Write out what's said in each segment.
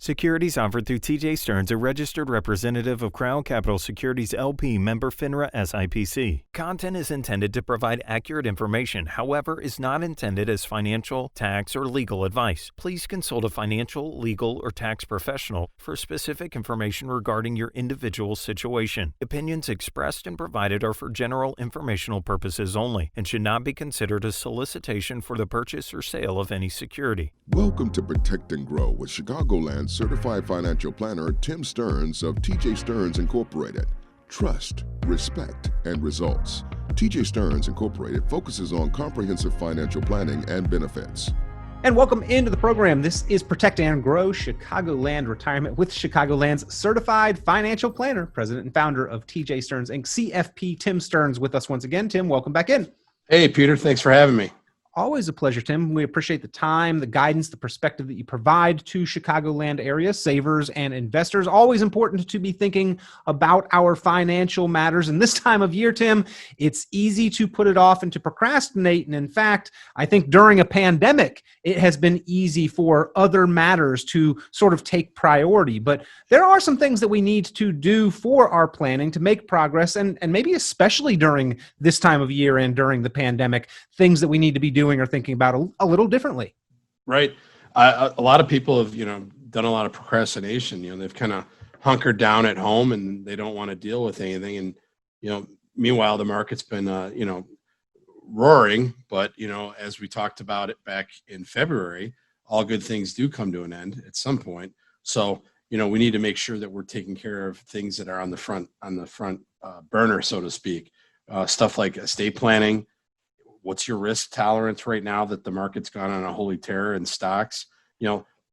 Securities offered through TJ Stearns, a registered representative of Crown Capital Securities LP, member FINRA SIPC. Content is intended to provide accurate information, however, is not intended as financial, tax, or legal advice. Please consult a financial, legal, or tax professional for specific information regarding your individual situation. Opinions expressed and provided are for general informational purposes only and should not be considered a solicitation for the purchase or sale of any security. Welcome to Protect and Grow with Chicagoland certified financial planner Tim Stearns of TJ Stearns Incorporated. Trust, respect, and results. TJ Stearns Incorporated focuses on comprehensive financial planning and benefits. And welcome into the program. This is Protect and Grow Chicagoland Retirement with Chicagoland's certified financial planner, president and founder of TJ Stearns Inc., CFP Tim Stearns, with us once again. Tim, welcome back in. Hey, Peter. Thanks for having me. Always a pleasure, Tim. We appreciate the time, the guidance, the perspective that you provide to Chicagoland area savers and investors. Always important to be thinking about our financial matters. And this time of year, Tim, it's easy to put it off and to procrastinate. And in fact, I think during a pandemic, it has been easy for other matters to sort of take priority. But there are some things that we need to do for our planning to make progress. And maybe especially during this time of year and during the pandemic, things that we need to be doing or thinking about a little differently. Right. A lot of people have, done a lot of procrastination. They've kind of hunkered down at home and they don't want to deal with anything. And, meanwhile, the market's been, roaring. But, as we talked about it back in February, all good things do come to an end at some point. So, we need to make sure that we're taking care of things that are on the front burner, so to speak. Stuff like estate planning. What's your risk tolerance right now that the market's gone on a holy terror in stocks?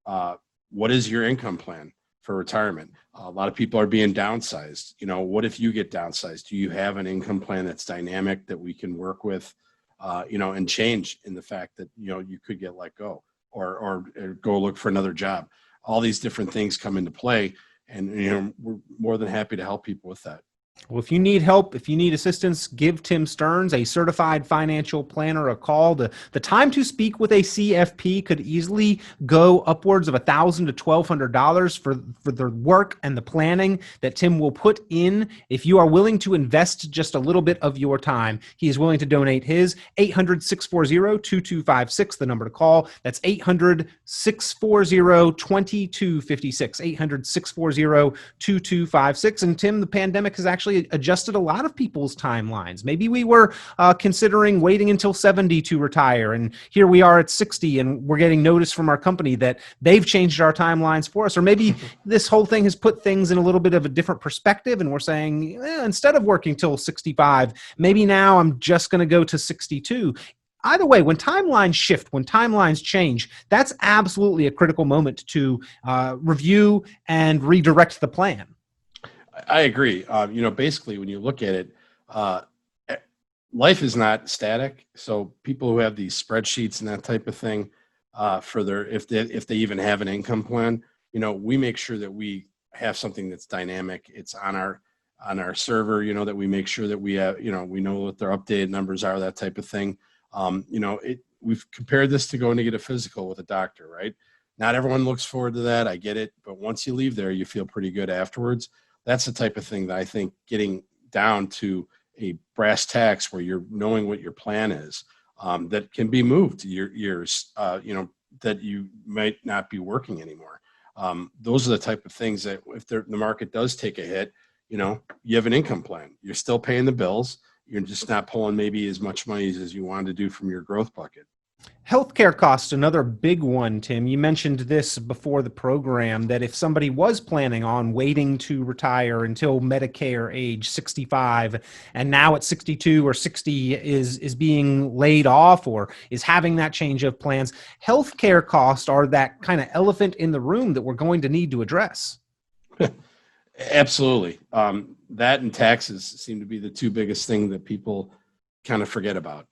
What is your income plan for retirement? A lot of people are being downsized. What if you get downsized? Do you have an income plan that's dynamic that we can work with, and change in the fact that, you could get let go or go look for another job? All these different things come into play, and, we're more than happy to help people with that. Well, if you need help, if you need assistance, give Tim Stearns, a certified financial planner, a call. The time to speak with a CFP could easily go upwards of $1,000 to $1,200 for the work and the planning that Tim will put in. If you are willing to invest just a little bit of your time, he is willing to donate his. 800-640-2256, the number to call. That's 800-640-2256, 800-640-2256. And Tim, the pandemic has actually adjusted a lot of people's timelines. Maybe we were considering waiting until 70 to retire, and here we are at 60, and we're getting notice from our company that they've changed our timelines for us. Or maybe this whole thing has put things in a little bit of a different perspective, and we're saying, instead of working till 65, maybe now I'm just going to go to 62. Either way, when timelines shift, when timelines change, that's absolutely a critical moment to review and redirect the plan. I agree. Basically, when you look at it, life is not static. So people who have these spreadsheets and that type of thing, if they even have an income plan, we make sure that we have something that's dynamic. It's on our server. That we make sure that we have, we know what their updated numbers are, that type of thing. We've compared this to going to get a physical with a doctor, right? Not everyone looks forward to that. I get it, but once you leave there, you feel pretty good afterwards. That's the type of thing that I think getting down to a brass tacks where you're knowing what your plan is, that can be moved years, that you might not be working anymore. Those are the type of things that if the market does take a hit, you have an income plan. You're still paying the bills. You're just not pulling maybe as much money as you wanted to do from your growth bucket. Healthcare costs, another big one, Tim. You mentioned this before the program, that if somebody was planning on waiting to retire until Medicare age 65, and now at 62 or 60 is being laid off or is having that change of plans, healthcare costs are that kind of elephant in the room that we're going to need to address. Absolutely. That and taxes seem to be the two biggest things that people kind of forget about.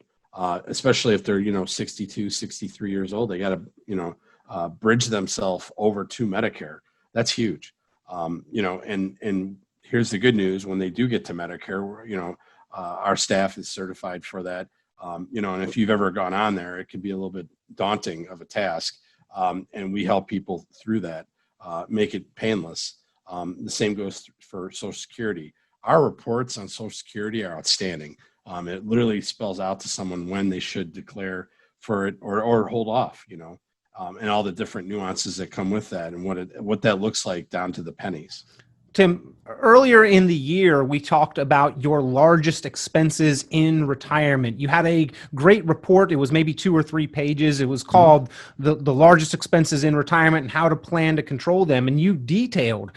Especially if they're, 62, 63 years old, they got to, bridge themselves over to Medicare. That's huge. And here's the good news. When they do get to Medicare, our staff is certified for that. And if you've ever gone on there, it can be a little bit daunting of a task. And we help people through that. make it painless. The same goes for Social Security. Our reports on Social Security are outstanding. It literally spells out to someone when they should declare for it or hold off, and all the different nuances that come with that and what that looks like down to the pennies. Tim, earlier in the year, we talked about your largest expenses in retirement. You had a great report. It was maybe 2 or 3 pages. It was called the Largest Expenses in Retirement and How to Plan to Control Them. And you detailed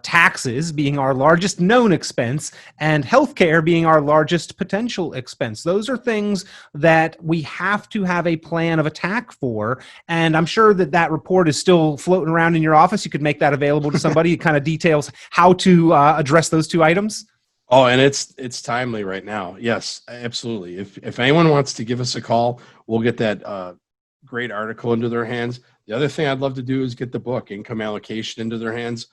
taxes being our largest known expense and healthcare being our largest potential expense. Those are things that we have to have a plan of attack for. And I'm sure that report is still floating around in your office. You could make that available to somebody. It kind of details how to address those 2 items. Oh, and it's timely right now. Yes, absolutely. If anyone wants to give us a call, we'll get that great article into their hands. The other thing I'd love to do is get the book, Income Allocation, into their hands.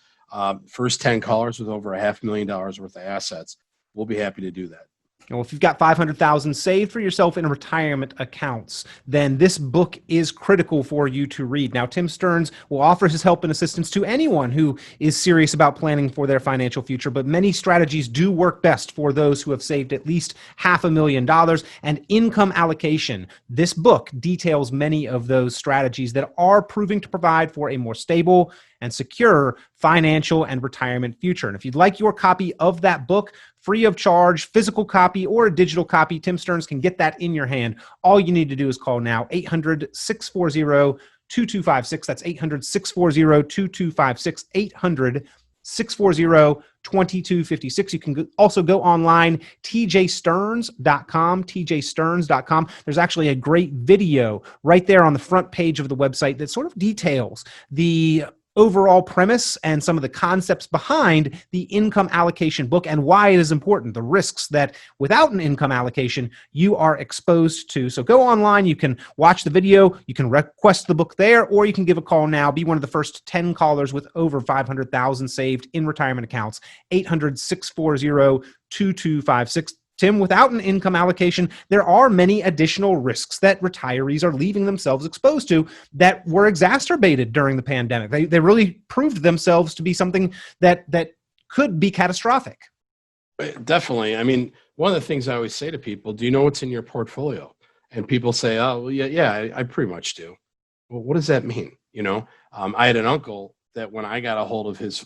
First 10 callers with over $500,000 worth of assets, we'll be happy to do that. Well, if you've got $500,000 saved for yourself in retirement accounts, then this book is critical for you to read. Now, Tim Stearns will offer his help and assistance to anyone who is serious about planning for their financial future, but many strategies do work best for those who have saved at least $500,000. And income allocation, this book details many of those strategies that are proving to provide for a more stable and secure financial and retirement future. And if you'd like your copy of that book, free of charge, physical copy or a digital copy, Tim Stearns can get that in your hand. All you need to do is call now, 800-640-2256. That's 800-640-2256, 800-640-2256. You can also go online, tjstearns.com, tjstearns.com. There's actually a great video right there on the front page of the website that sort of details the overall premise and some of the concepts behind the income allocation book and why it is important, the risks that without an income allocation you are exposed to. So go online, you can watch the video, you can request the book there, or you can give a call now. Be one of the first 10 callers with over $500,000 saved in retirement accounts, 800-640-2256. Tim, without an income allocation, there are many additional risks that retirees are leaving themselves exposed to that were exacerbated during the pandemic. They really proved themselves to be something that could be catastrophic. Definitely. I mean, one of the things I always say to people, do you know what's in your portfolio? And people say, oh, well, yeah, I pretty much do. Well, what does that mean? I had an uncle that when I got a hold of his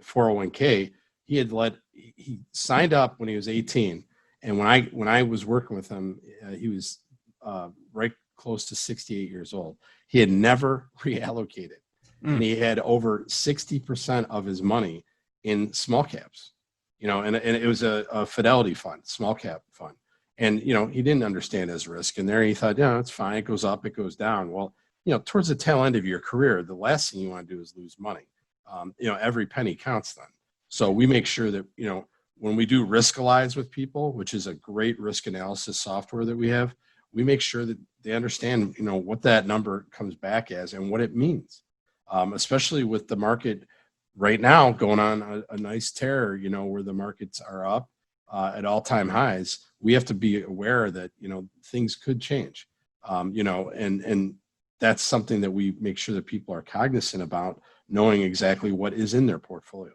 401k, he signed up when he was 18. And when I was working with him, he was right close to 68 years old. He had never reallocated. And he had over 60% of his money in small caps, and it was a Fidelity fund, small cap fund. And, he didn't understand his risk. And there he thought, yeah, it's fine. It goes up, it goes down. Well, towards the tail end of your career, the last thing you want to do is lose money. Every penny counts then. So we make sure that, when we do Riskalyze with people, which is a great risk analysis software that we have, we make sure that they understand, what that number comes back as and what it means, especially with the market right now going on a nice tear, where the markets are up at all-time highs. We have to be aware that, things could change, and that's something that we make sure that people are cognizant about, knowing exactly what is in their portfolio.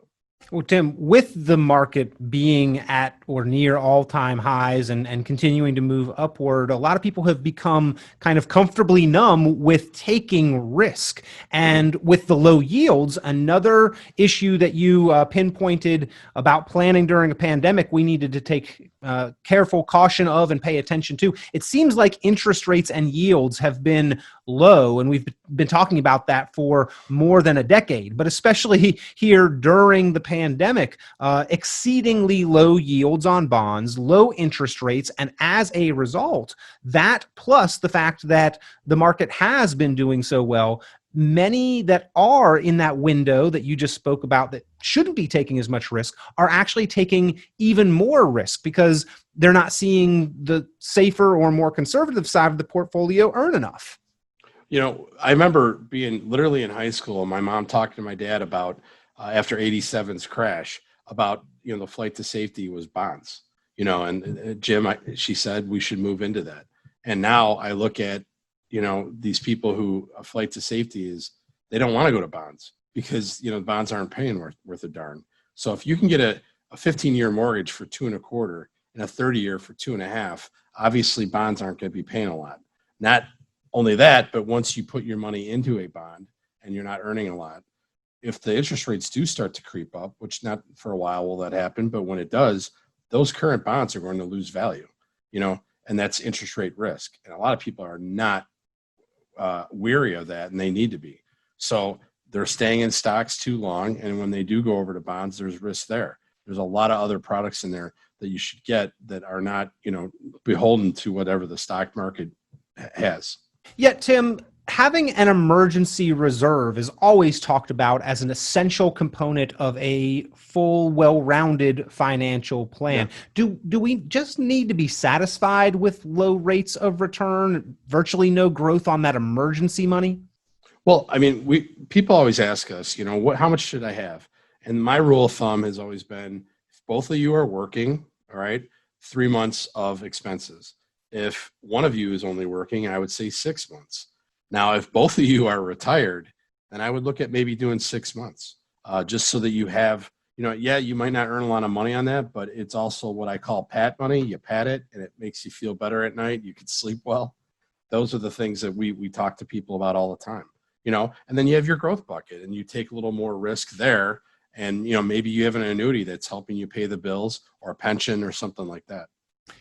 Well, Tim, with the market being at or near all-time highs and continuing to move upward, a lot of people have become kind of comfortably numb with taking risk. And with the low yields, another issue that you pinpointed about planning during a pandemic, we needed to take careful caution of and pay attention to. It seems like interest rates and yields have been low, and we've been talking about that for more than a decade, but especially here during the pandemic, exceedingly low yields on bonds, low interest rates, and as a result, that plus the fact that the market has been doing so well, many that are in that window that you just spoke about that shouldn't be taking as much risk are actually taking even more risk because they're not seeing the safer or more conservative side of the portfolio earn enough. I remember being literally in high school and my mom talking to my dad about after 87's crash about, the flight to safety was bonds, and Jim, she said we should move into that. And now I look at, these people who a flight to safety is, they don't want to go to bonds. because, bonds aren't paying worth a darn. So if you can get a 15-year mortgage for 2.25 and a 30-year for 2.5, obviously bonds aren't going to be paying a lot. Not only that, but once you put your money into a bond and you're not earning a lot, if the interest rates do start to creep up, which not for a while will that happen, but when it does, those current bonds are going to lose value, and that's interest rate risk. And a lot of people are not weary of that, and they need to be. So they're staying in stocks too long, and when they do go over to bonds, there's risk there. There's a lot of other products in there that you should get that are not, beholden to whatever the stock market has. Yet, Tim, having an emergency reserve is always talked about as an essential component of a full, well-rounded financial plan. Yeah. Do we just need to be satisfied with low rates of return, virtually no growth on that emergency money? Well, I mean, people always ask us, how much should I have? And my rule of thumb has always been, if both of you are working, all right, 3 months of expenses. If one of you is only working, I would say 6 months. Now, if both of you are retired, then I would look at maybe doing 6 months, just so that you have, you might not earn a lot of money on that, but it's also what I call pat money. You pat it and it makes you feel better at night. You can sleep well. Those are the things that we talk to people about all the time, and then you have your growth bucket and you take a little more risk there. And, maybe you have an annuity that's helping you pay the bills or a pension or something like that.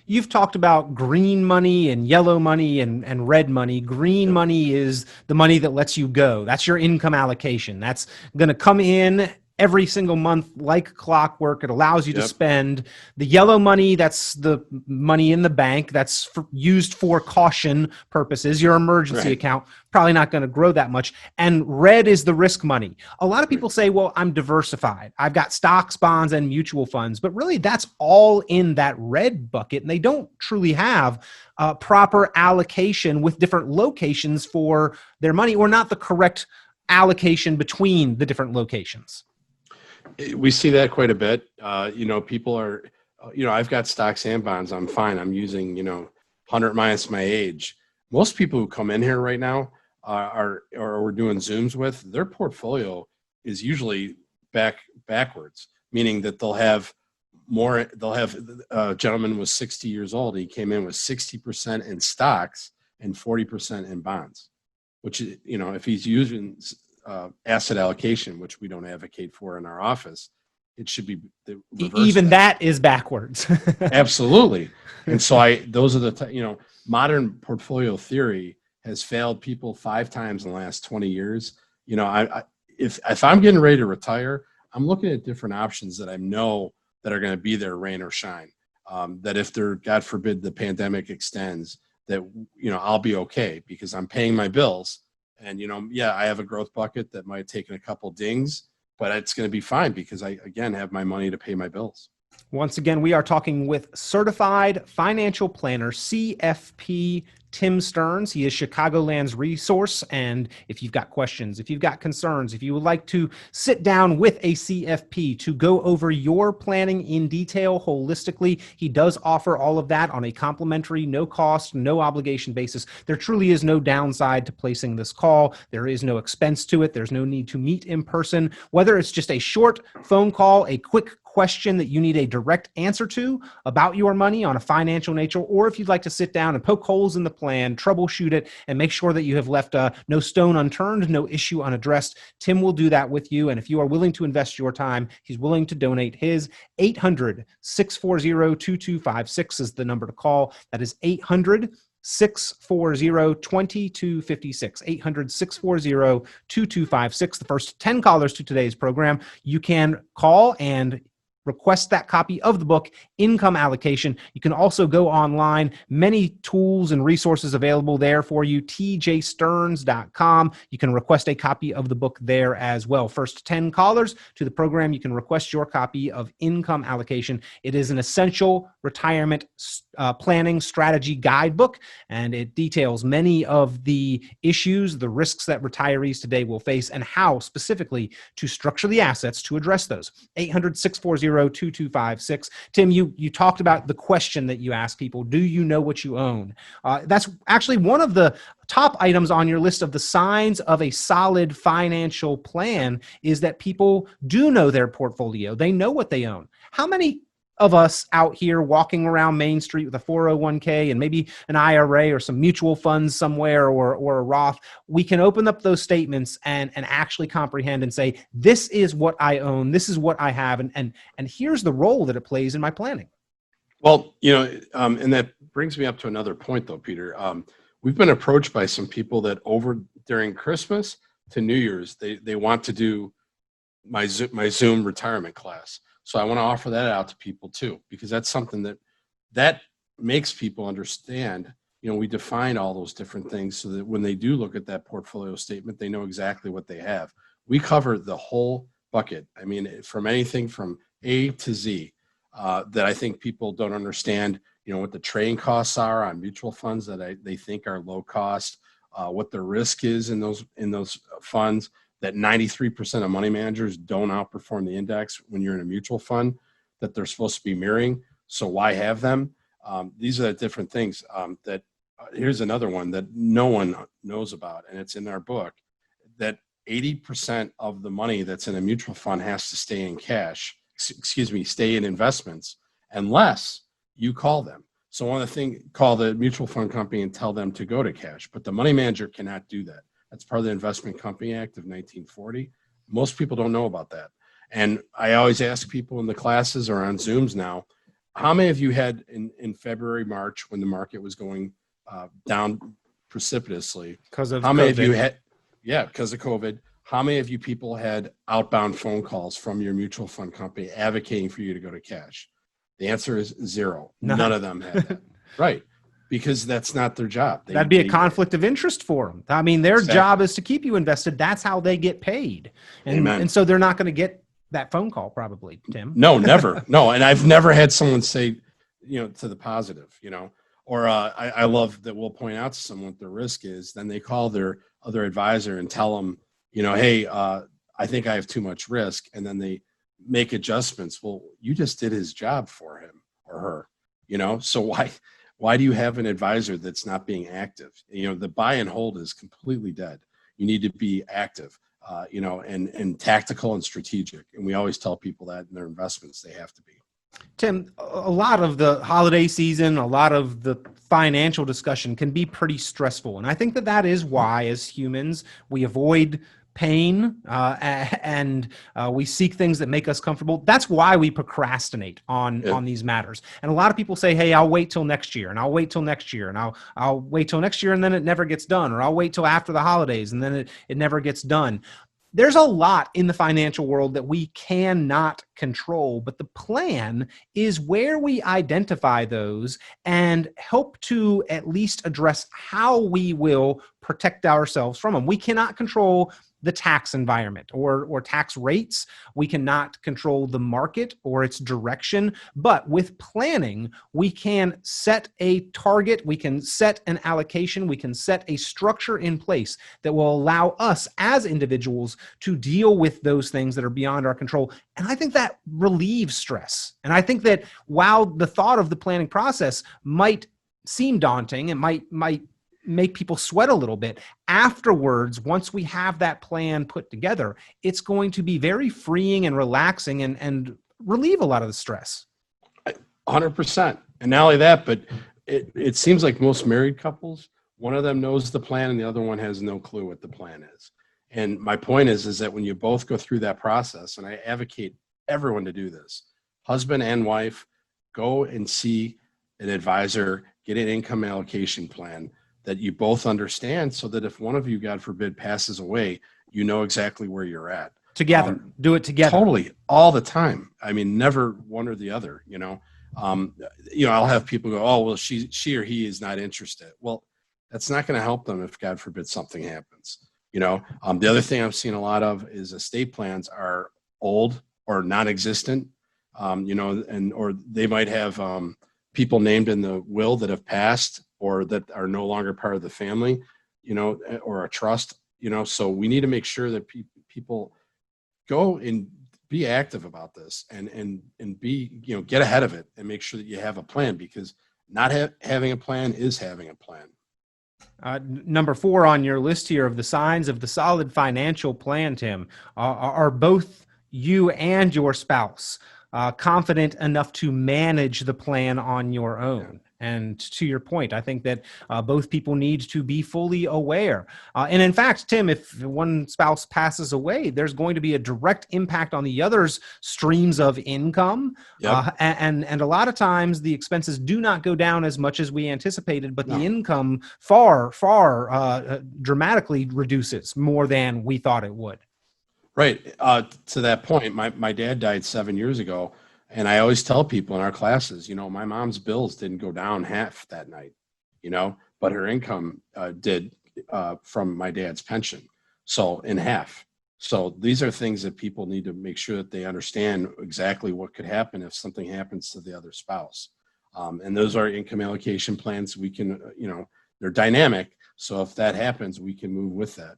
You've talked about green money and yellow money and red money. Green money is the money that lets you go. That's your income allocation. That's going to come in every single month like clockwork. It allows you to spend. The yellow money, that's the money in the bank that's used for caution purposes, your emergency account, probably not going to grow that much. And red is the risk money. A lot of people say, well, I'm diversified. I've got stocks, bonds, and mutual funds. But really, that's all in that red bucket. And they don't truly have proper allocation with different locations for their money, or not the correct allocation between the different locations. We see that quite a bit. People are, I've got stocks and bonds. I'm fine. I'm using, 100 minus my age. Most people who come in here right now or we're doing Zooms with, their portfolio is usually backwards, meaning that they'll have a gentleman was 60 years old. He came in with 60% in stocks and 40% in bonds, which, if he's using asset allocation, which we don't advocate for in our office, it should be the reverse. Even that is backwards. Absolutely. And so those are the, modern portfolio theory has failed people 5 times in the last 20 years. If I'm getting ready to retire, I'm looking at different options that I know that are going to be there, rain or shine. That if God forbid, the pandemic extends, that, I'll be okay because I'm paying my bills. And, I have a growth bucket that might have taken a couple dings, but it's going to be fine because I, again, have my money to pay my bills. Once again, we are talking with certified financial planner, CFP Tim Stearns. He is Chicagoland's resource. And if you've got questions, if you've got concerns, if you would like to sit down with a CFP to go over your planning in detail holistically, he does offer all of that on a complimentary, no cost, no obligation basis. There truly is no downside to placing this call. There is no expense to it. There's no need to meet in person. Whether it's just a short phone call, a quick question that you need a direct answer to about your money on a financial nature, or if you'd like to sit down and poke holes in the plan, troubleshoot it, and make sure that you have left no stone unturned, no issue unaddressed, Tim will do that with you. And if you are willing to invest your time, he's willing to donate his. 800-640-2256 is the number to call. That is 800-640-2256, 800-640-2256. The first 10 callers to today's program, you can call and request that copy of the book, Income Allocation. You can also go online, many tools and resources available there for you, tjstearns.com. You can request a copy of the book there as well. First 10 callers to the program, you can request your copy of Income Allocation. It is an essential retirement planning strategy guidebook, and it details many of the issues, the risks that retirees today will face, and how specifically to structure the assets to address those. 800-640 EP1212-2256. Tim, you talked about the question that you ask people, do you know what you own? That's actually one of the top items on your list of the signs of a solid financial plan is that people do know their portfolio. They know what they own. How many of us out here walking around Main Street with a 401k and maybe an IRA or some mutual funds somewhere or a Roth, we can open up those statements and actually comprehend and say, this is what I own, this is what I have, and here's the role that it plays in my planning. Well, and that brings me up to another point though, Peter. We've been approached by some people that during Christmas to New Year's, they want to do my Zoom retirement class. So I want to offer that out to people too, because that's something that makes people understand. We define all those different things so that when they do look at that portfolio statement, they know exactly what they have. We cover the whole bucket. I mean, from anything from A to Z that I think people don't understand, what the trading costs are on mutual funds that they think are low cost, what the risk is in those funds, that 93% of money managers don't outperform the index when you're in a mutual fund that they're supposed to be mirroring. So why have them? These are the different things here's another one that no one knows about, and it's in our book, that 80% of the money that's in a mutual fund has to stay in cash, stay in investments, unless you call them. So one of the things, call the mutual fund company and tell them to go to cash, but the money manager cannot do that. That's part of the Investment Company Act of 1940. Most people don't know about that. And I always ask people in the classes or on Zooms now, how many of you had in February, March, when the market was going down precipitously? Because of how many COVID. of you had, because of COVID, how many of you people had outbound phone calls from your mutual fund company advocating for you to go to cash? The answer is zero. None of them had that. Right. Because that's not their job. That'd be a conflict of interest for them. I mean, their job is to keep you invested. That's how they get paid. And so they're not going to get that phone call probably, Tim. No, never. No. And I've never had someone say, to the positive, or I love that we'll point out to someone what the risk is. Then they call their other advisor and tell them, hey, I think I have too much risk. And then they make adjustments. Well, you just did his job for him or her, so why do you have an advisor that's not being active? The buy and hold is completely dead. You need to be active, and tactical and strategic. And we always tell people that in their investments, they have to be. Tim, a lot of the holiday season, a lot of the financial discussion can be pretty stressful. And I think that is why, as humans, we avoid pain and we seek things that make us comfortable. That's why we procrastinate on these matters. And a lot of people say, hey, I'll wait till next year, and I'll wait till next year, and I'll wait till next year, and then it never gets done, or I'll wait till after the holidays, and then it never gets done. There's a lot in the financial world that we cannot control, but the plan is where we identify those and help to at least address how we will protect ourselves from them. We cannot control the tax environment or tax rates. We cannot control the market or its direction, but with planning, we can set a target, we can set an allocation, we can set a structure in place that will allow us as individuals to deal with those things that are beyond our control. And I think that relieves stress. And I think that while the thought of the planning process might seem daunting, it might make people sweat a little bit, afterwards, once we have that plan put together, it's going to be very freeing and relaxing and relieve a lot of the stress. 100%. And not only that, but it seems like most married couples, one of them knows the plan and the other one has no clue what the plan is. And my point is that when you both go through that process, and I advocate everyone to do this, husband and wife, go and see an advisor, get an income allocation plan that you both understand, so that if one of you, God forbid, passes away, you know exactly where you're at. Together. Do it together. Totally. All the time. I mean, never one or the other, I'll have people go, oh, well, she or he is not interested. Well, that's not going to help them if, God forbid, something happens. The other thing I'm seeing a lot of is estate plans are old or non-existent, or they might have people named in the will that have passed or that are no longer part of the family, or a trust, so we need to make sure that people go and be active about this and be, get ahead of it and make sure that you have a plan, because not having a plan is having a plan. Number 4 on your list here of the signs of the solid financial plan, Tim, are both you and your spouse confident enough to manage the plan on your own? And to your point, I think that both people need to be fully aware. And in fact, Tim, if one spouse passes away, there's going to be a direct impact on the other's streams of income. Yep. And a lot of times the expenses do not go down as much as we anticipated, but the income far dramatically reduces more than we thought it would. Right. To that point, my dad died 7 years ago. And I always tell people in our classes, my mom's bills didn't go down half that night, but her income did from my dad's pension. So in half. So these are things that people need to make sure that they understand exactly what could happen if something happens to the other spouse. And those are income allocation plans. We can, they're dynamic. So if that happens, we can move with that.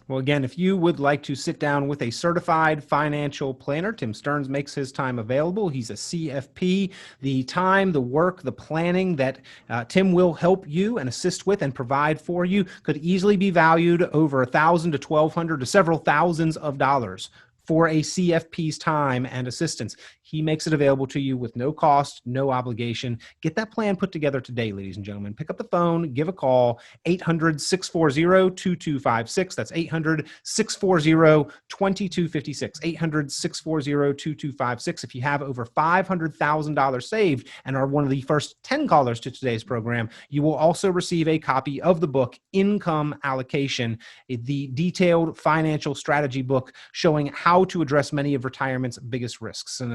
Well, again, if you would like to sit down with a certified financial planner, Tim Stearns makes his time available. He's a CFP. The time, the work, the planning that Tim will help you and assist with and provide for you could easily be valued over $1,000 to $1,200 to several thousands of dollars for a CFP's time and assistance. He makes it available to you with no cost, no obligation. Get that plan put together today, ladies and gentlemen. Pick up the phone, give a call, 800-640-2256. That's 800-640-2256, 800-640-2256. If you have over $500,000 saved and are one of the first 10 callers to today's program, you will also receive a copy of the book, Income Allocation, the detailed financial strategy book showing how to address many of retirement's biggest risks. And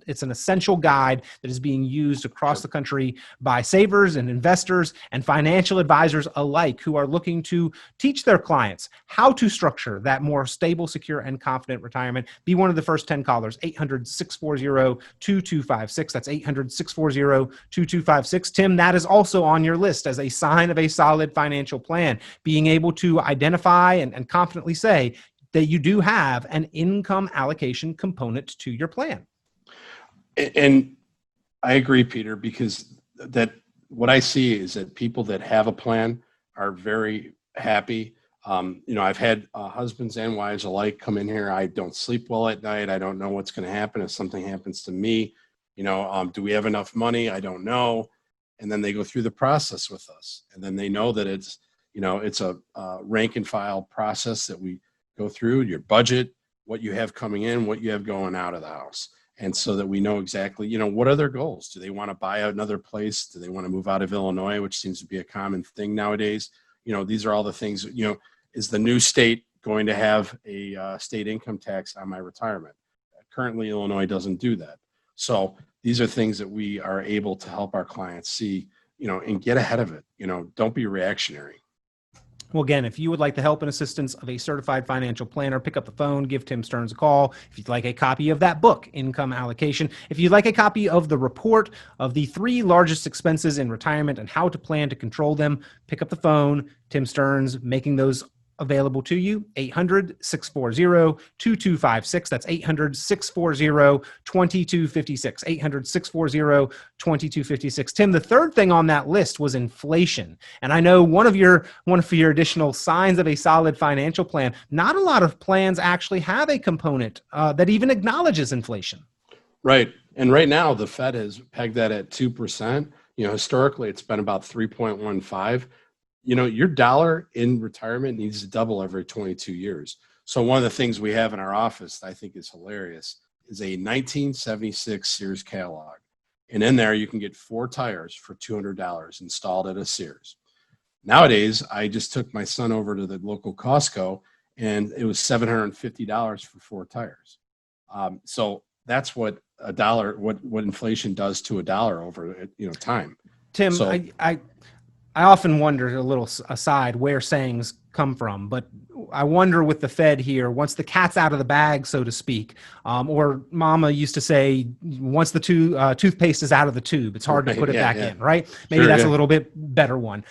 it's an essential guide that is being used across the country by savers and investors and financial advisors alike who are looking to teach their clients how to structure that more stable, secure, and confident retirement. Be one of the first 10 callers, 800-640-2256. That's 800-640-2256. Tim, that is also on your list as a sign of a solid financial plan, being able to identify and confidently say that you do have an income allocation component to your plan. And I agree, Peter, because that what I see is that people that have a plan are very happy. I've had husbands and wives alike come in here. I don't sleep well at night. I don't know what's going to happen if something happens to me. Do we have enough money? I don't know. And then they go through the process with us. And then they know that it's a rank and file process that we go through, your budget, what you have coming in, what you have going out of the house. And so that we know exactly, what are their goals? Do they want to buy another place? Do they want to move out of Illinois, which seems to be a common thing nowadays? These are all the things, is the new state going to have a state income tax on my retirement? Currently, Illinois doesn't do that. So these are things that we are able to help our clients see, and get ahead of it. Don't be reactionary. Well, again, if you would like the help and assistance of a certified financial planner, pick up the phone, give Tim Stearns a call. If you'd like a copy of that book, Income Allocation, if you'd like a copy of the report of the 3 largest expenses in retirement and how to plan to control them, pick up the phone. Tim Stearns making those available to you, 800-640-2256. That's 800-640-2256, 800-640-2256. Tim, the third thing on that list was inflation. And I know one of your additional signs of a solid financial plan, not a lot of plans actually have a component that even acknowledges inflation. Right. And right now the Fed has pegged that at 2%. Historically it's been about 3.15. Your dollar in retirement needs to double every 22 years. So one of the things we have in our office that I think is hilarious is a 1976 Sears catalog. And in there, you can get 4 tires for $200 installed at a Sears. Nowadays, I just took my son over to the local Costco and it was $750 for 4 tires. So that's what a dollar, what inflation does to a dollar over, time. Tim, So, I often wonder, a little aside, where sayings come from, but I wonder with the Fed here, once the cat's out of the bag, so to speak, or Mama used to say, once the toothpaste is out of the tube, it's hard to put it back in, right? Maybe that's a little bit better one.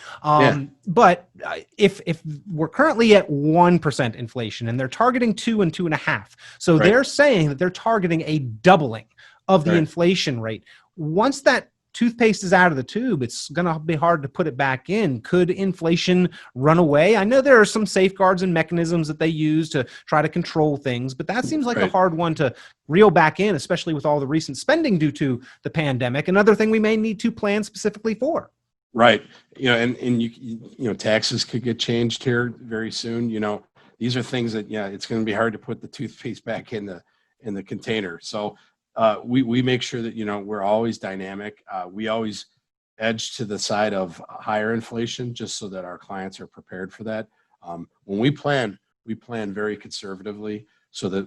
But if we're currently at 1% inflation and they're targeting 2 and 2.5, so they're saying that they're targeting a doubling of the inflation rate. Once that toothpaste is out of the tube, it's going to be hard to put it back in. Could inflation run away? I know there are some safeguards and mechanisms that they use to try to control things, but that seems like a hard one to reel back in, especially with all the recent spending due to the pandemic. Another thing we may need to plan specifically for. Right. And you taxes could get changed here very soon. These are things that, it's going to be hard to put the toothpaste back in the container. So we make sure that, we're always dynamic. We always edge to the side of higher inflation just so that our clients are prepared for that. When we plan very conservatively so that,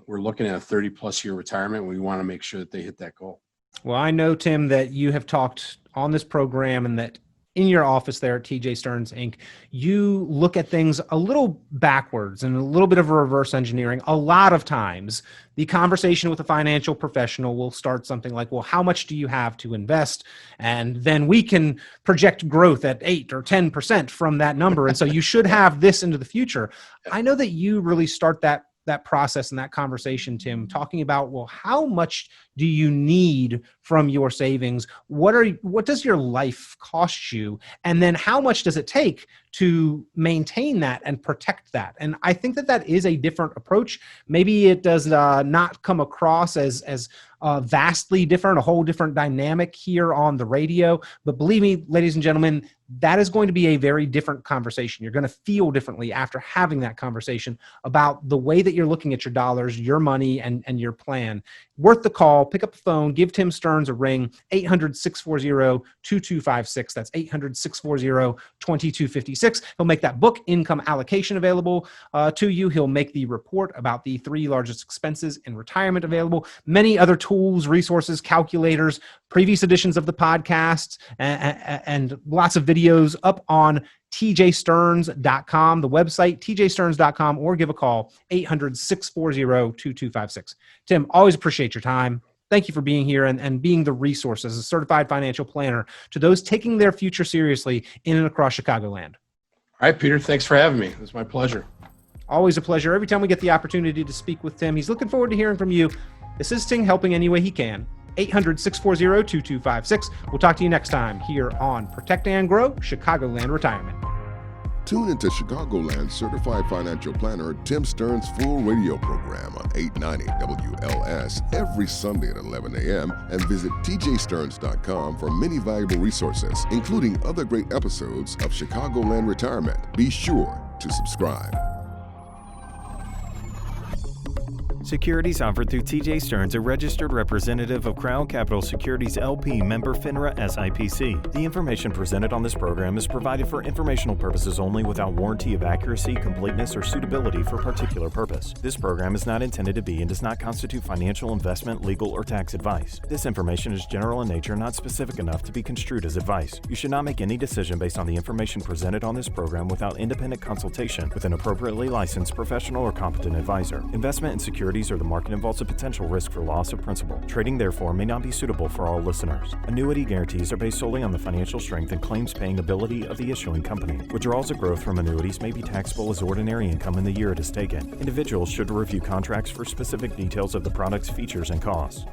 we're looking at a 30 plus year retirement. We want to make sure that they hit that goal. Well, I know, Tim, that you have talked on this program and that in your office there at TJ Stearns Inc., you look at things a little backwards and a little bit of a reverse engineering. A lot of times, the conversation with a financial professional will start something like, well, how much do you have to invest? And then we can project growth at 8 or 10% from that number. And so you should have this into the future. I know that you really start that process and that conversation, Tim, talking about, well, how much do you need from your savings? What does your life cost you? And then how much does it take to maintain that and protect that? And I think that is a different approach. Maybe it does not come across as vastly different, a whole different dynamic here on the radio. But believe me, ladies and gentlemen, that is going to be a very different conversation. You're going to feel differently after having that conversation about the way that you're looking at your dollars, your money, and your plan. Worth the call. Pick up the phone. Give Tim Stearns a ring. 800-640-2256. That's 800-640-2256. He'll make that book income allocation available to you. He'll make the report about the 3 largest expenses in retirement available. Many other tools, resources, calculators, previous editions of the podcasts, and lots of videos up on tjstearns.com, the website, tjstearns.com, or give a call, 800-640-2256. Tim, always appreciate your time. Thank you for being here and being the resource as a certified financial planner to those taking their future seriously in and across Chicagoland. All right, Peter, thanks for having me. It was my pleasure. Always a pleasure. Every time we get the opportunity to speak with Tim, he's looking forward to hearing from you, assisting, helping any way he can. 800-640-2256. We'll talk to you next time here on Protect and Grow Chicagoland Retirement. Tune into Chicagoland certified financial planner Tim Stearns' full radio program on 890 WLS every Sunday at 11 a.m. and visit tjstearns.com for many valuable resources, including other great episodes of Chicagoland Retirement. Be sure to subscribe. Securities offered through TJ Stearns, a registered representative of Crown Capital Securities LP, member FINRA SIPC. The information presented on this program is provided for informational purposes only without warranty of accuracy, completeness, or suitability for particular purpose. This program is not intended to be and does not constitute financial, investment, legal, or tax advice. This information is general in nature, not specific enough to be construed as advice. You should not make any decision based on the information presented on this program without independent consultation with an appropriately licensed professional or competent advisor. Investment in securities or the market involves a potential risk for loss of principal. Trading, therefore, may not be suitable for all listeners. Annuity guarantees are based solely on the financial strength and claims-paying ability of the issuing company. Withdrawals of growth from annuities may be taxable as ordinary income in the year it is taken. Individuals should review contracts for specific details of the product's features and costs.